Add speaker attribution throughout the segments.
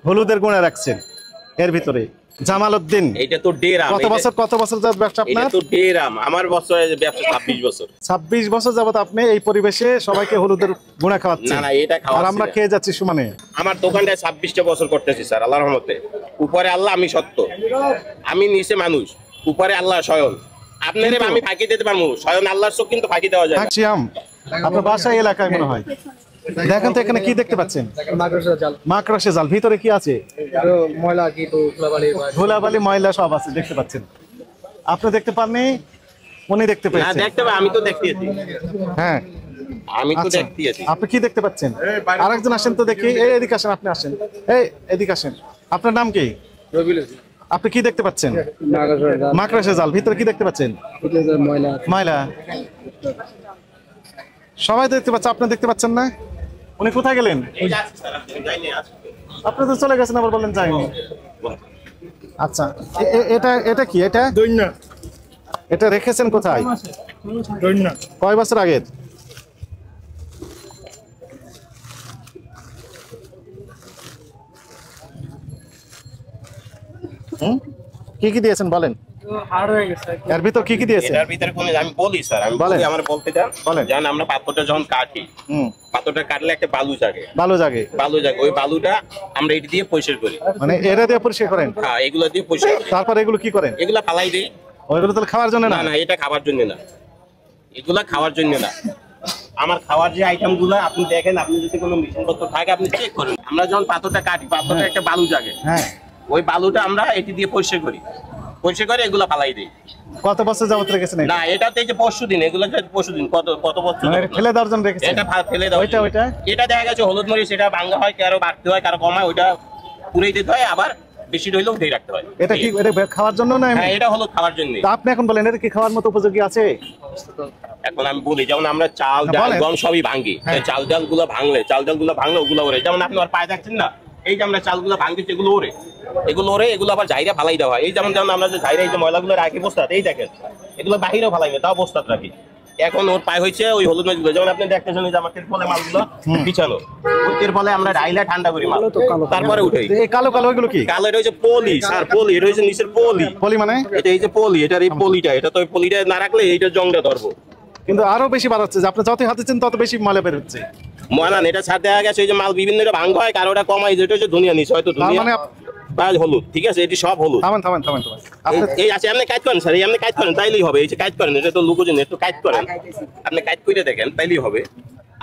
Speaker 1: হলুদের গুঁড়া রাখছেন এর ভিতরে। জামালউদ্দিন,
Speaker 2: এটা তো ডেরাম।
Speaker 1: কত বছর যাবত ব্যবসা আপনার?
Speaker 2: এটা তো ডেরাম, আমার বছর ব্যবসা 26 বছর।
Speaker 1: 26 বছর যাবত আপনি এই পরিবেশে সবাইকে হলুদের গুঁড়া খাওয়াচ্ছেন?
Speaker 2: না না, এটা খাওয়া,
Speaker 1: আর আমরা খেয়ে যাচ্ছি সমানে।
Speaker 2: আমার দোকানটা 26টা বছর করতেছি স্যার, আল্লাহর রহমতে। উপরে আল্লাহ, আমি সত্য, আমি নিচে মানুষ, উপরে আল্লাহ স্বয়ং। আপনাদের আমি ফাঁকি দিতে পারবো, স্বয়ং আল্লাহর চোখ কিন্তু ফাঁকি দেওয়া যায় না।
Speaker 1: আপনার বাসা এলাকায় মনে হয়। দেখেন তো এখানে কি দেখতে পাচ্ছেন? মাকড়সার জাল। ভিতরে কি আছে? ধুলাবালি ময়লা সব আছে, দেখতে পাচ্ছেন। আপনি দেখতে পাননি, উনি দেখতে পেয়েছেন?
Speaker 2: দেখতে পাই, আমি তো দেখতেছি।
Speaker 1: হ্যাঁ,
Speaker 2: আমি তো দেখতেছি।
Speaker 1: আপনি কি দেখতে পাচ্ছেন? আরেকজন আসেন তো দেখি। এই এদিকে আসেন, আপনি আসেন, এই এদিকে আসেন। আপনার নাম কি? রবিউল। আপনি কি দেখতে পাচ্ছেন? মাকড়সার জাল। ভিতরে কি দেখতে পাচ্ছেন? ময়লা। সবাই দেখতে পাচ্ছে, আপনি দেখতে পাচ্ছেন না? উনি কোথায় গেলেন? আপনি তো চলে গেছেন, আবার বলেন যাইনি। আচ্ছা, এটা কি? এটা দৈন্যা। এটা রেখেছেন কোথায়? দৈন্যা। কয় বছর আগের? কি কি দিয়েছেন বলেন? এর ভিতর কি কি দিয়েছেন?
Speaker 2: এর ভিতরে কোন, আমি বলি স্যার, আমি বলি, আমার বলতে চান জান, আমরা পাথরটা যখন কাটি, পাথরটা কাটলে একটা বালু জাগে। ওই বালুটা আমরা এটা দিয়ে পরিষ্কার করি।
Speaker 1: মানে এটা দিয়ে পরিষ্কার করেন?
Speaker 2: হ্যাঁ, এগুলো দিয়ে পরিষ্কার করি।
Speaker 1: তারপর এগুলো কি করেন?
Speaker 2: এগুলা ফালাই দেই।
Speaker 1: ওইগুলো তাহলে খাওয়ার জন্য না?
Speaker 2: না, এটা খাওয়ার জন্য না, এগুলা খাওয়ার জন্য না। আমার খাওয়ার যে আইটেম গুলো আপনি দেখেন, আপনি যদি কোনো মেশিন পত্র থাকে আপনি চেক করেন। আমরা যখন পাথরটা কাটি, পাথরটা একটা বালু জাগে। হ্যাঁ, ওই বালুটা আমরা এটি দিয়ে পরিষ্কার করি, পরিষ্কার করে এগুলা ফালাই দিই।
Speaker 1: কত বছর যাবত রেখেছেন?
Speaker 2: না, এটা তো এই যে পরশুদিন, এগুলো পরশুদিন। কত বছর
Speaker 1: ফেলে দেওয়ার জন্য রেখেছেন? এটা
Speaker 2: ফেলে দাও। এটা দেখা গেছে হলুদ মরিচ, এটা ভাঙা হয়, কারো বাড়তে হয়, কারো কমায়, ওইটা পুরাই দিতে হয়, আবার বেশি রইলেও ধরে রাখতে হয়।
Speaker 1: এটা কি এটা খাওয়ার জন্য না?
Speaker 2: হ্যাঁ, এটা হলুদ খাওয়ার জন্য।
Speaker 1: আপনি এখন বলেন এটা কি খাওয়ার মতো উপযোগী আছে?
Speaker 2: এখন আমি বলি, যেমন আমরা চাল ডাল গম সবই ভাঙি, চাল ডাল গুলো ভাঙলে ওগুলো ওরে। যেমন আপনি আর পায়ে দেখছেন না, এই যে আমরা চালগুলো ভাঙতেছি, এগুলো ওরে, এগুলো আবার জায়গা ফালাই দেওয়া হয়। এই যেমন আমরা যে জায়গা, এই যে ময়লাগুলো রাখি বস্তাতে, এই দেখেন এগুলো বাহিরেও ফালাই না, তাও বস্তাতে রাখি। এখন ওর পায়ে হয়েছে ওই হলুদ মাছগুলো, যেমন আপনি দেখতেছেন যে আমার ফলে মাছগুলো বিছানো, ওর ফলে আমরা ডাইলা ঠান্ডা করি মাল, তারপরে উঠে।
Speaker 1: এই কালো কালো এগুলো কি?
Speaker 2: কালো, এটা হচ্ছে পলি স্যার, পলি। এটা হচ্ছে নিচের পলি
Speaker 1: মানে
Speaker 2: এটা, এই যে পলি, এটার এই পলিটা, এটা তো ওই পলিটা না রাখলে এইটা জংটা ধরবো।
Speaker 1: কিন্তু আরো বেশি বাড়াচ্ছে, যে আপনি যত হাতেছেন তত বেশি ময়লা বের হচ্ছে।
Speaker 2: ময়লা এটা ছাড় দেওয়া গেছে, ওই যে মাল বিভিন্ন ভাঙ্গ হয়, কারোটা কমাই, যেটা হচ্ছে দুনিয়া নিচে, হয়তো দুনিয়া হলুদ, ঠিক আছে, এটি সব হলুদ।
Speaker 1: থামেন।
Speaker 2: এই আছে, আপনি কাজ করেন স্যার, এই আপনি কাজ করেন তাইলেই হবে। এই যে কাজ করেন, এটা তো লুকোজেন, একটু কাজ করেন, আপনি কাজ করে দেখেন তাইলেই হবে।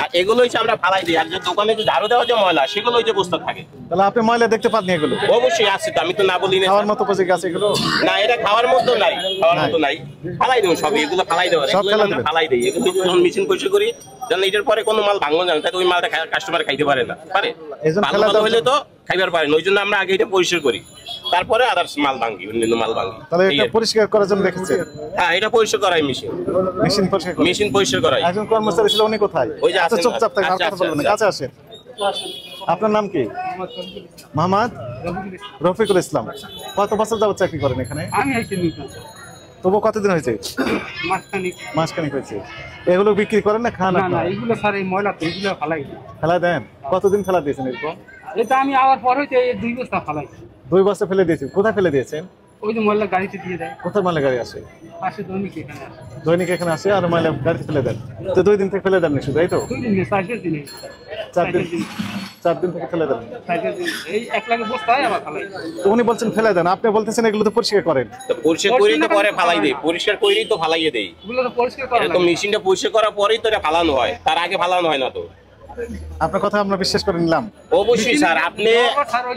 Speaker 2: আর এগুলো হচ্ছে আমরা ফালাই দিই। আর যে দোকানে যে ঝাড়ু দেওয়া যে ময়লা, সেগুলো ওই যে বস্তা থাকে।
Speaker 1: তাহলে আপনি ময়লা দেখতে পাননি এগুলো?
Speaker 2: অবশ্যই আছে তো, আমি তো না বলি না।
Speaker 1: খাওয়ার মতো উপযোগী আছে এগুলো?
Speaker 2: না, এটা খাওয়ার মতো নাই, ফালাই দেবো সবই, এগুলো ফালাই দেবো, ফালাই দিই। এগুলো যখন মেশিন পরিষ্কার করি, যেন এটার পরে কোনো মাল ভাঙবো না, তাই ওই মালটা কাস্টমার খাইতে পারে না, ভালো হলে তো খাইবার পারে না। ওই জন্য আমরা আগে এটা পরিষ্কার করি, তারপরে আদার্স মাল ভাঙি, অন্যান্য মাল ভাঙি।
Speaker 1: তাহলে এটা পরিষ্কার করার জন্য রেখেছেন?
Speaker 2: হ্যাঁ, এটা পরিষ্কার করাই মেশিন পরিষ্কার করাই।
Speaker 1: একজন কর্মচারী ছিল, উনি কোথায়?
Speaker 2: ওই যে
Speaker 1: আচ্ছা, চুপচাপ থাকেন, আর কথা বলবেন না, কাছে আসেন। আপনার নাম কি? মোহাম্মদ রফিকুল ইসলাম। কত বছর যাবত চাকরি করেন এখানে? তবু কতদিন হয়েছে? মাসখানিক হয়েছে। এগুলো বিক্রি করেন না খান?
Speaker 3: না, এগুলো স্যার এই ময়লা তো, এগুলো
Speaker 1: ফেলা দেন? কতদিন ফেলা দিয়েছেন এরকম?
Speaker 3: এটা আমি আবার পর হইতে 2 বস্তা ফেলাই।
Speaker 1: 2 বস্তা ফেলে দিয়েছেন? কোথায় ফেলে দিয়েছেন?
Speaker 3: ওই যে ময়লা গাড়িতে দিয়ে দেয়।
Speaker 1: কোথায় ময়লা গাড়ি আসে?
Speaker 3: পাশে দৈনিক
Speaker 1: এখানে আসে, আর ময়লা গাড়িতে ফেলে দেন। তো 2 দিন থেকে ফেলে দেন শুধু, এই তো?
Speaker 3: 2 দিন, 4 দিন,
Speaker 1: 4 দিন থেকে ফেলে দেন।
Speaker 3: এই 1 লাখ বস্তা আবার ফেলাই।
Speaker 1: তো উনি বলছেন ফেলে দেন, আপনি বলতেছেন এগুলো তো পরিষ্কার করেন।
Speaker 2: তো পরিষ্কার করি তো পরে ফালাই দেই, পরিষ্কার করি তো ফালাইয়ে দেই।
Speaker 3: এগুলো তো পরিষ্কার করা লাগে,
Speaker 2: তো মেশিনটা পরিষ্কার করার পরেই তো এটা ফালানো হয়, তার আগে ফালানো হয় না। তো
Speaker 1: আপনার কথা আমরা বিশ্বাস করে নিলাম।
Speaker 2: অবশ্যই স্যার, আপনি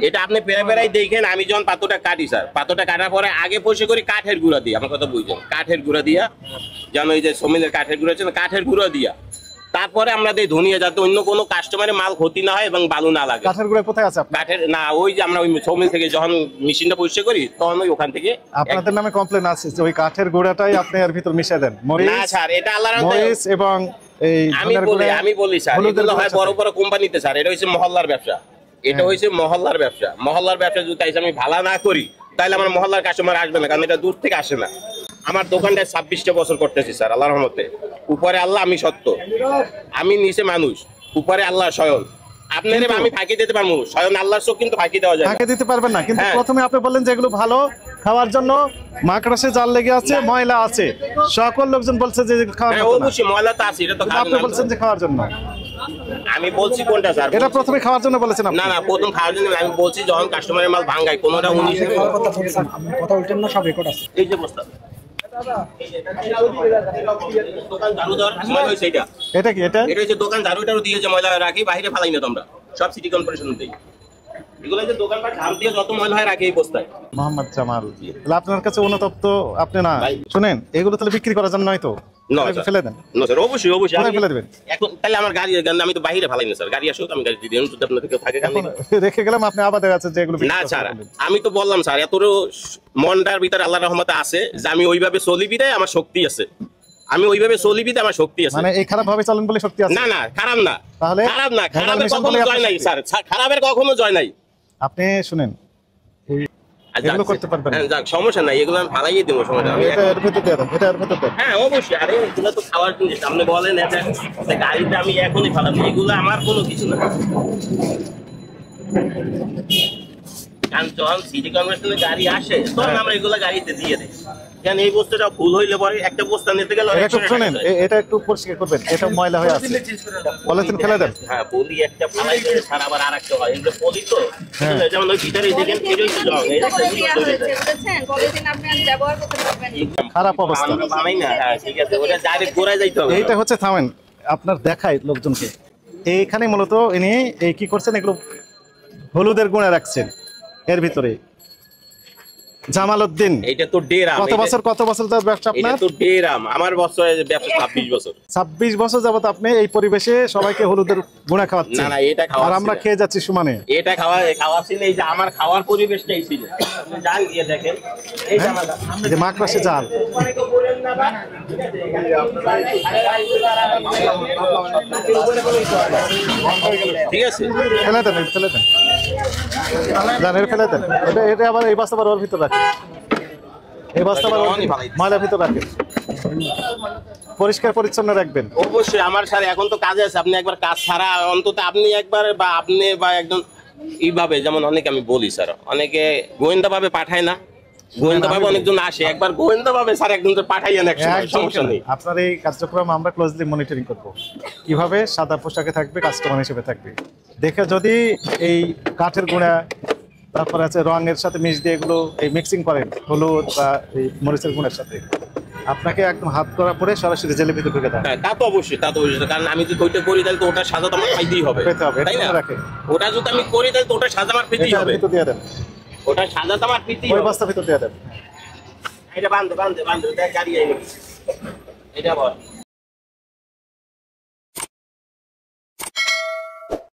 Speaker 2: এটা আপনি পেরাই দেখেন। আমি যখন পাথরটা কাটি স্যার, পাথরটা কাটার পরে আগে পরিষ্কার করি কাঠের গুঁড়া দিয়ে। আমার কথা বুঝছেন? কাঠের গুঁড়া দিয়া, যেন এই যে সমিলের কাঠের গুঁড়া আছে, কাঠের গুঁড়া দিয়া তারপরে আমরা দেই ধনিয়া, যাতে অন্য কোনো কাস্টমারের মাল ক্ষতি না হয় এবং বালু না লাগে।
Speaker 1: কাঠের গুঁড়া কোথায় আছে?
Speaker 2: কাঠের না, ওই যে আমরা ওই সমিল থেকে যখন মেশিনটা পরিষ্কার করি, তখন ওই ওখান থেকে
Speaker 1: আপনাদের নামে কমপ্লেন আছে যে ওই কাঠের গুঁড়াটাই আপনি এর ভিতর মিশিয়ে দেন।
Speaker 2: না স্যার, এটা আল্লাহর
Speaker 1: মরিচ এবং এই
Speaker 2: আমি বলি স্যার, এগুলো হয় বড় বড় কোম্পানিতে স্যার। এটা হচ্ছে মহল্লার ব্যবসা, এটা হচ্ছে মহল্লার ব্যবসা। মহল্লার ব্যবসা যদি আমি ভালো না করি, তাহলে আমার মহল্লার কাস্টমার আসবে না, কারণ এটা দূর থেকে আসে না। আমার দোকানটা 26টা বছর করতেছি স্যার, আল্লাহর রহমতে। উপরে আল্লাহ, আমি সত্য, আমি নিচে মানুষ, উপরে আল্লাহ স্বয়ং। আপনাদের আমি ফাঁকি দিতে পারবো, স্বয়ং আল্লাহর চোখ কিন্তু ফাঁকি দেওয়া যায় না।
Speaker 1: ফাঁকি দিতে পারবেন না, কিন্তু
Speaker 2: হ্যাঁ।
Speaker 1: প্রথমে আপনি বললেন যে এগুলো ভালো খাওয়ার জন্য, মাকড়সে জাল লেগে আছে, ময়লা আছে, সকল লোকজন বলছে যে খাওয়ার
Speaker 2: হ্যাঁ
Speaker 1: মতো না।
Speaker 2: অবশ্যই ময়লা তো আছে, এটা তো
Speaker 1: কিন্তু
Speaker 2: খারাপ
Speaker 1: আপনি
Speaker 2: না।
Speaker 1: বলছেন যে খাওয়ার জন্য।
Speaker 2: আমি বলছি কোনটা স্যার?
Speaker 1: এটা প্রথমে খাওয়ার জন্য বলেছেন আপনি।
Speaker 2: না না, প্রথম খাওয়ার জন্য আমি বলছি যখন কাস্টমারের মাল ভাঙায় কোনোটা 19
Speaker 4: কথা উল্টেন না, সব রেকর্ড আছে।
Speaker 2: এই যে বস্তা দোকান ঝাড়ু দেওয়ার সময় হয়েছে এটা।
Speaker 1: এটা কি এটা?
Speaker 2: এটা হচ্ছে দোকান ঝাড়ুটারও দিয়ে যে ময়লা রাখি বাইরে ফালাই না তোমরা, সব সিটি কর্পোরেশন দেই। এগুলো যে দোকানপাট ঝাড়ু দিয়ে যত ময়লা হয় রাখি এই বস্তায়।
Speaker 1: মোহাম্মদ জামাল, তাহলে আপনার কাছে অনুতপ্ত আপনি না
Speaker 2: ভাই।
Speaker 1: শুনেন, এগুলো তাহলে বিক্রি করার জন্য নয় তো?
Speaker 2: না
Speaker 1: তাহলে
Speaker 2: স্যার।
Speaker 1: ফেলে দেন।
Speaker 2: না স্যার, অবশ্যই অবশ্যই
Speaker 1: কোথায়
Speaker 2: আমি-
Speaker 1: ফেলে দেবেন?
Speaker 2: এখন তাহলে আমার গাড়ি আমি তো বাইরে ফালাই না স্যার, গাড়ি আসুক আমি গাড়ি দিয়ে দিই, যদি আপনাদের কেউ থাকে
Speaker 1: এখন রেখে গেলাম, আপনি আবার দেখা যাচ্ছে যে এগুলো বিক্রি
Speaker 2: না
Speaker 1: করতে
Speaker 2: স্যার,
Speaker 1: পারবেন।
Speaker 2: আমি তো বললাম স্যার এতটুকু মনটার ভিতরে আল্লাহর রহমতে আছে যে আমি ওইভাবে চলি বিদায় আমার শক্তি আছে, আমি ওইভাবে চলি বিদায় আমার শক্তি আছে।
Speaker 1: মানে এই খারাপ ভাবে চলেন বলে শক্তি আছে?
Speaker 2: না না, খারাপ না,
Speaker 1: তাহলে?
Speaker 2: খারাপ না,
Speaker 1: ভেজাল
Speaker 2: খারাপের
Speaker 1: মিশন
Speaker 2: কখনো
Speaker 1: বলে
Speaker 2: জয় নাই
Speaker 1: আপনি-
Speaker 2: স্যার, খারাপের কখনো জয় নাই।
Speaker 1: আপনি শুনেন,
Speaker 2: আর যাক,
Speaker 1: এগুলো করতে পারবেন না।
Speaker 2: হ্যাঁ, যাক সমস্যা নাই, এগুলো আমি ফালাইয়ে দেবো সমস্যা নাই।
Speaker 1: এটা এর ভেতর দিয়ে দেন, এটা এর ভেতর দেন।
Speaker 2: হ্যাঁ অবশ্যই, আরে এগুলো তো খাওয়ার জিনিস, আপনি বলেন এটা যে গাড়িতে আমি এখনই ফালাবো, এগুলো আমার কোনো কিছু না। কারণ যখন সিটি কর্পোরেশনের গাড়ি আসে তখন আমরা এগুলো গাড়িতে দিয়ে দিই, কারণ এই বস্তুটা ভুল হইলে পরে একটা বস্তা নিতে গেলে
Speaker 1: এটা একটু শুনেন, এটা একটু পরিষ্কার করবেন, এটা ময়লা হয়ে আছে, পলিথিন ফেলে দেন।
Speaker 2: হ্যাঁ বলি একটা ফালাই দিয়ে সারা আবার আরেকটা হয়, এগুলো বলি তো
Speaker 1: হ্যাঁ।
Speaker 2: যেমন ওই ভিতরে দেখেন এই হচ্ছে জং, এই একটা জিনিস
Speaker 5: দেওয়া
Speaker 2: তৈরি
Speaker 5: হয়েছে,
Speaker 2: হয়।
Speaker 5: বুঝেছেন? কতদিন আপনি আর ব্যবহার করতে পারবেন না।
Speaker 1: খারাপ অবস্থা।
Speaker 2: আমরা বানাই না, হ্যাঁ ঠিক আছে, ওটা ডাইরেক্ট গোড়ায় যাইতে হবে।
Speaker 1: এইটা হচ্ছে, থামেন, আপনার দেখায় লোকজনকে, এইখানে মূলত ইনি এই কি করছেন, এগুলো হলুদের গুঁড়া রাখছেন এর ভিতরে। জামাল উদ্দিন,
Speaker 2: এটা তো ডেরাম,
Speaker 1: কত বছর যাবত ব্যবসা
Speaker 2: এটা
Speaker 1: আপনার?
Speaker 2: তো ডেরাম, আমার বছরের ব্যবসা 26 বছর।
Speaker 1: 26 বছর যাবত আপনি এই পরিবেশে সবাইকে হলুদের গুঁড়া খাওয়াচ্ছেন।
Speaker 2: না না, এটা
Speaker 1: আর
Speaker 2: খাওয়া
Speaker 1: আমরা খেয়ে যাচ্ছি সমানে।
Speaker 2: এটা খাওয়াচ্ছি না, এই যে আমার খাওয়ার পরিবেশটাই ছিল, আপনি যান গিয়ে দেখেন এই যে আমার
Speaker 1: এই যে মাকড়সে জাল,
Speaker 2: ঠিক আছে।
Speaker 1: ফেলে দেন, ফেলে দেন, যান এর ফেলে দেন। এটা এটা আবার এই বস্তা আবার ওর ভিতর রাখেন, এই বস্তা আবার ওর ময়লার ভিতর রাখেন, পরিষ্কার পরিচ্ছন্ন রাখবেন।
Speaker 2: অবশ্যই আমার স্যার এখন তো কাজে আছে, আপনি একবার কাজ ছাড়া অন্তত আপনি একবার বা আপনি বা একজন এইভাবে, যেমন অনেকে আমি বলি স্যার, অনেকে গোয়েন্দা ভাবে পাঠায় না, গোয়েন্দা ভাবে অনেকজন আসে, একবার গোয়েন্দা ভাবে স্যার একজন পাঠাইয়েন, এক সময়
Speaker 1: একদম
Speaker 2: সমস্যা নেই।
Speaker 1: আপনার এই কার্যক্রম আমরা ক্লোজলি মনিটরিং করব, কিভাবে সাদা পোশাকে থাকবে, কাস্টমার হিসেবে থাকবে, দেখে যদি এই কাঠের গুঁড়া তারপরে আছে রঙের সাথে মিশ দিয়ে এগুলো এই মিক্সিং করেন হলুদ বা এই মরিচের গুঁড়ার সাথে, আপনাকে একদম হাত করা পরে সরাসরি জেলের ভিতরে ঢুকে দেন।
Speaker 2: হ্যাঁ তা তো অবশ্যই, তা তো অবশ্যই, কারণ আমি যদি ওইটা করি তাহলে তো ওটার সাজা তো আমার পাইতেই হবে,
Speaker 1: পেতে হবে,
Speaker 2: তাই না?
Speaker 1: এটা রাখে।
Speaker 2: ওটা যদি আমি করি তাহলে তো ওটার সাজা আমার পেতেই
Speaker 1: এটার
Speaker 2: হবে,
Speaker 1: ভিতর দিয়ে দেন,
Speaker 2: ওটার সাজা তো আমার পেতেই
Speaker 1: ওই
Speaker 2: হবে।
Speaker 1: বস্তার ভিতর দিয়ে দেন।
Speaker 2: এটা বান্ধে দেখ গাড়ি আইবে, এটা বল।